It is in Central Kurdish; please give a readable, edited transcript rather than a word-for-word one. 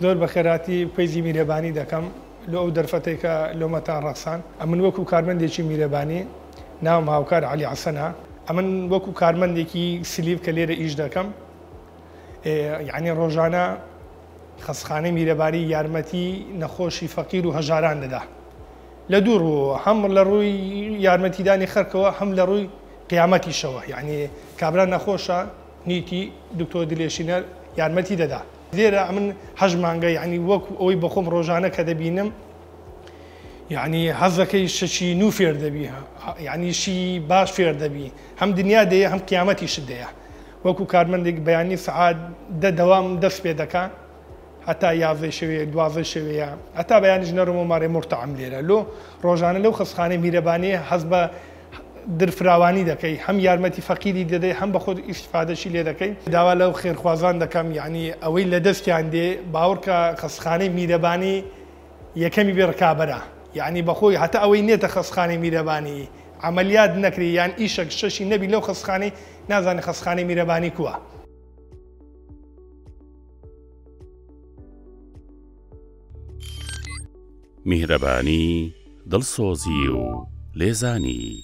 زۆر بە خێراتی پێیزی میرەبانی دەکەم لە ئەو دەرفەتێکە لۆمەتان ڕەخسان. ئەمن وەکو کارمەندێکی میرەبانی ناوم هاوکار عەلی حەسەنە. ئەمن وەکو کارمەندێکی سلیب کە لێرە ئیش دەکەم، یعنی ڕۆژانە خەستخانەی میرەبانی یارمەتی نەخۆشی فەقیر و هەژاران دەدا لە دوور و هەم لە ڕووی یارمەتیدانی خەرکەوە هەم لە ڕووی قیامەتیشەوە. یعنی کابرا نەخۆشە نیتی دکتۆر دلێشینە یارمەتی دەدا. لێرە ئەمن هەژ مانگە یعنی وەکو ئەوەی بەخۆم ڕۆژانە کە دەبینم، یعنی حەزەکەی شەشی نو فێر دەبی، یعنی شی باش فێر دەبی، هەم دنیا دەیە هەم قیامەتیشت دەیە. وەکو کارمەندێک بەیانی سەعات دەوام دەست پێ دەکات هەتا 11 شەوەیە 12 شەوەیە، هەتا بەیانیش نەڕۆمە مارێ مرتەعەم لێرە لۆ ڕۆژانە لەو خەستخانەی میرەبانیە حەز بە درفراوانی دەکەی، هەم یارمەتی فەقیری دەدەی هەم بە خۆت ئیستیفادەشی لێ دەکەی. داوا لەو خێرخوازان دەکەم، یعنی ئەوەی لە دەستیان دێ باوەڕکە خەستخانەی میرەبانی یەکەمی بێ ڕکابەرە، یعنی بەخۆی هەتا ئەوەی نێتە خەستخانەی میرەبانی عملیات نەکری یان ئیشەک شەشی نەبی لەو خەستخانەی نازانێ خەستخانەی میرەبانی کووە. میهرەبانی دڵسۆزی و لێزانی